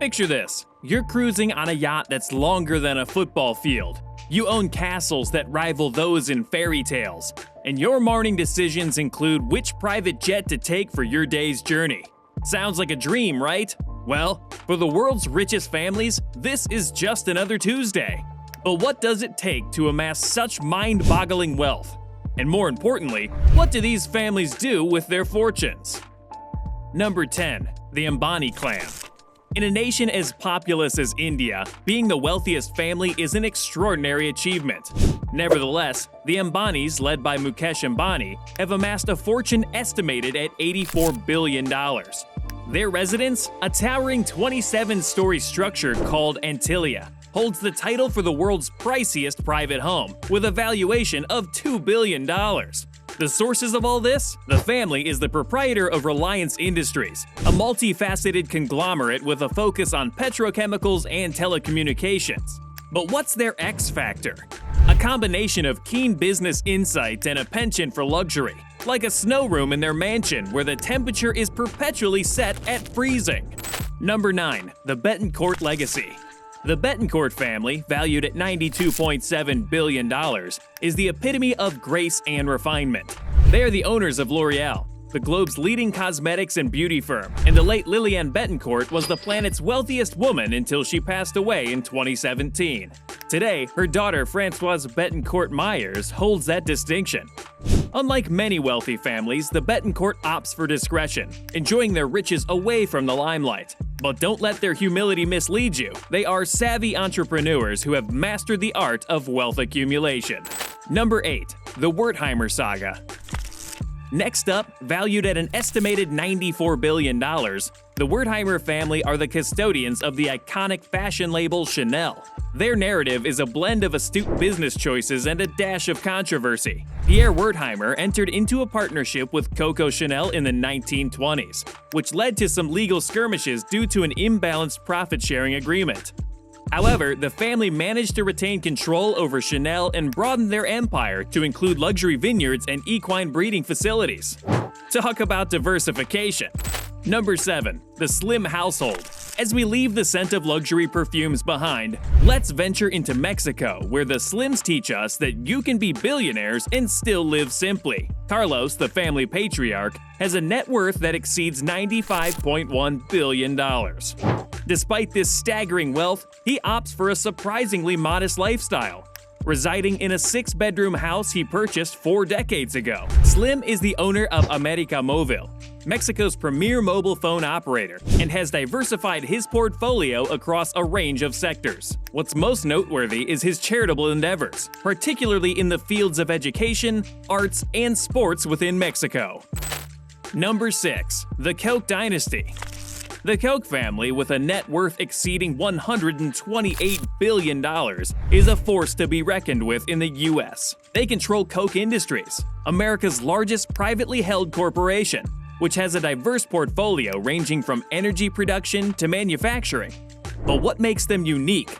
Picture this. You're cruising on a yacht that's longer than a football field. You own castles that rival those in fairy tales. And your morning decisions include which private jet to take for your day's journey. Sounds like a dream, right? Well, for the world's richest families, this is just another Tuesday. But what does it take to amass such mind-boggling wealth? And more importantly, what do these families do with their fortunes? Number 10. The Ambani Clan. In a nation as populous as India, being the wealthiest family is an extraordinary achievement. Nevertheless, the Ambanis, led by Mukesh Ambani, have amassed a fortune estimated at $84 billion. Their residence, a towering 27-story structure called Antilia, holds the title for the world's priciest private home, with a valuation of $2 billion. The sources of all this? The family is the proprietor of Reliance Industries, a multifaceted conglomerate with a focus on petrochemicals and telecommunications. But what's their X factor? A combination of keen business insight and a penchant for luxury, like a snow room in their mansion where the temperature is perpetually set at freezing. Number 9. The Bettencourt Legacy. The Bettencourt family, valued at $92.7 billion, is the epitome of grace and refinement. They are the owners of L'Oreal, the globe's leading cosmetics and beauty firm, and the late Lillian Bettencourt was the planet's wealthiest woman until she passed away in 2017. Today, her daughter Françoise Bettencourt Myers holds that distinction. Unlike many wealthy families, the Bettencourt opts for discretion, enjoying their riches away from the limelight. But don't let their humility mislead you. They are savvy entrepreneurs who have mastered the art of wealth accumulation. Number 8. The Wertheimer Saga. Next up, valued at an estimated $94 billion, the Wertheimer family are the custodians of the iconic fashion label Chanel. Their narrative is a blend of astute business choices and a dash of controversy. Pierre Wertheimer entered into a partnership with Coco Chanel in the 1920s, which led to some legal skirmishes due to an imbalanced profit-sharing agreement. However, the family managed to retain control over Chanel and broaden their empire to include luxury vineyards and equine breeding facilities. Talk about diversification. Number 7. The Slim Household. As we leave the scent of luxury perfumes behind, let's venture into Mexico, where the Slims teach us that you can be billionaires and still live simply. Carlos, the family patriarch, has a net worth that exceeds $95.1 billion. Despite this staggering wealth, he opts for a surprisingly modest lifestyle, residing in a 6-bedroom house he purchased 4 decades ago. Slim is the owner of América Móvil, Mexico's premier mobile phone operator, and has diversified his portfolio across a range of sectors. What's most noteworthy is his charitable endeavors, particularly in the fields of education, arts, and sports within Mexico. Number 6. The Coke Dynasty. The Coke family, with a net worth exceeding $128 billion, is a force to be reckoned with in the U.S. They control Coke Industries, America's largest privately held corporation, which has a diverse portfolio ranging from energy production to manufacturing. But what makes them unique?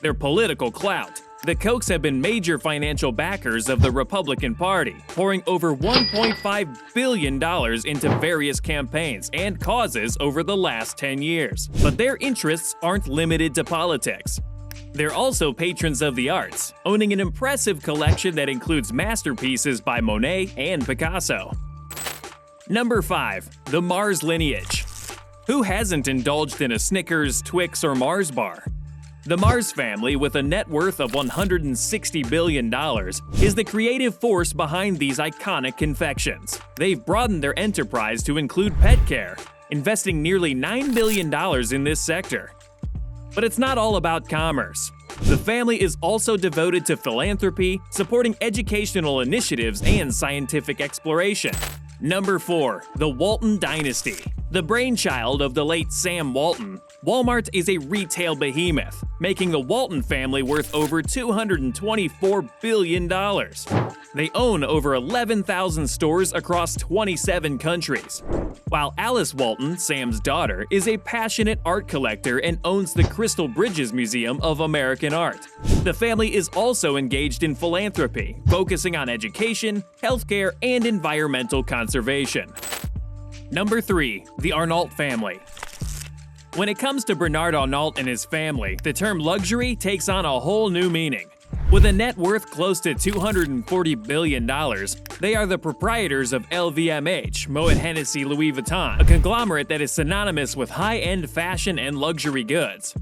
Their political clout. The Cokes have been major financial backers of the Republican Party, pouring over $1.5 billion into various campaigns and causes over the last 10 years. But their interests aren't limited to politics. They're also patrons of the arts, owning an impressive collection that includes masterpieces by Monet and Picasso. Number 5. The Mars lineage. Who hasn't indulged in a Snickers, Twix, or Mars bar? The Mars family, with a net worth of $160 billion, is the creative force behind these iconic confections. They've broadened their enterprise to include pet care, investing nearly $9 billion in this sector. But it's not all about commerce. The family is also devoted to philanthropy, supporting educational initiatives and scientific exploration. Number 4. The Walton Dynasty. The brainchild of the late Sam Walton, Walmart is a retail behemoth, making the Walton family worth over $224 billion. They own over 11,000 stores across 27 countries. While Alice Walton, Sam's daughter, is a passionate art collector and owns the Crystal Bridges Museum of American Art. The family is also engaged in philanthropy, focusing on education, healthcare, and environmental conservation. Number 3. The Arnault family. When it comes to Bernard Arnault and his family, the term luxury takes on a whole new meaning. With a net worth close to $240 billion, they are the proprietors of LVMH, Moet Hennessy Louis Vuitton, a conglomerate that is synonymous with high-end fashion and luxury goods.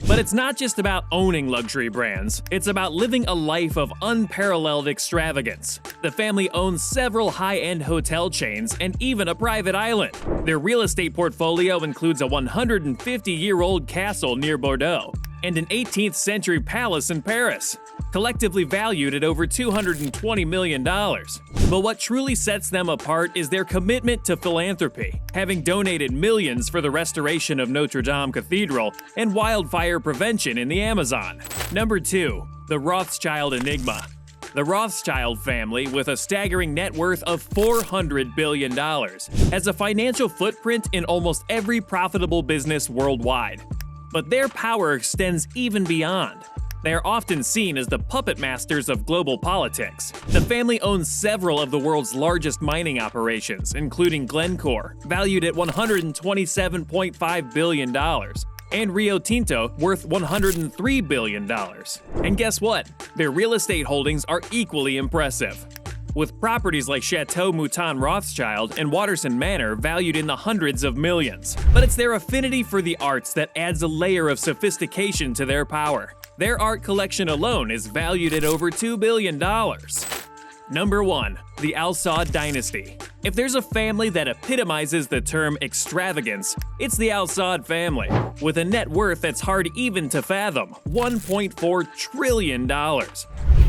But it's not just about owning luxury brands, it's about living a life of unparalleled extravagance. The family owns several high-end hotel chains and even a private island. Their real estate portfolio includes a 150-year-old castle near Bordeaux and an 18th century palace in Paris, collectively valued at over $220 million. But what truly sets them apart is their commitment to philanthropy, having donated millions for the restoration of Notre Dame Cathedral and wildfire prevention in the Amazon. Number 2. The Rothschild Enigma. The Rothschild family, with a staggering net worth of $400 billion, has a financial footprint in almost every profitable business worldwide. But their power extends even beyond. They are often seen as the puppet masters of global politics. The family owns several of the world's largest mining operations, including Glencore, valued at $127.5 billion, and Rio Tinto, worth $103 billion. And guess what? Their real estate holdings are equally impressive, with properties like Chateau Mouton Rothschild and Waterson Manor valued in the hundreds of millions. But it's their affinity for the arts that adds a layer of sophistication to their power. Their art collection alone is valued at over $2 billion. Number 1. The Alsad Dynasty. If there's a family that epitomizes the term extravagance, it's the Alsad family, with a net worth that's hard even to fathom, $1.4 trillion.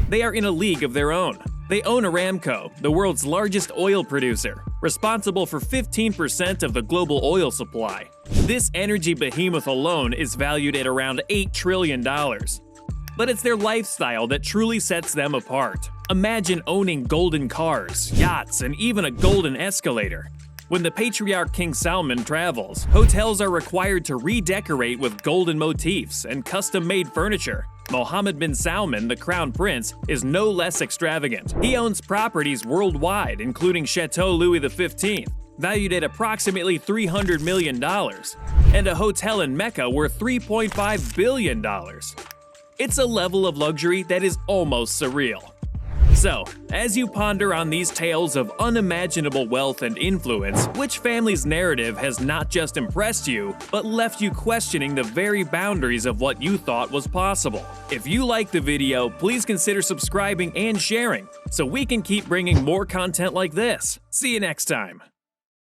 They are in a league of their own. They own Aramco, the world's largest oil producer, responsible for 15% of the global oil supply. This energy behemoth alone is valued at around $8 trillion. But it's their lifestyle that truly sets them apart. Imagine owning golden cars, yachts, and even a golden escalator. When the patriarch King Salman travels, hotels are required to redecorate with golden motifs and custom-made furniture. Mohammed bin Salman, the crown prince, is no less extravagant. He owns properties worldwide, including Chateau Louis XV, valued at approximately $300 million, and a hotel in Mecca worth $3.5 billion. It's a level of luxury that is almost surreal. So, as you ponder on these tales of unimaginable wealth and influence, which family's narrative has not just impressed you, but left you questioning the very boundaries of what you thought was possible? If you liked the video, please consider subscribing and sharing, so we can keep bringing more content like this. See you next time!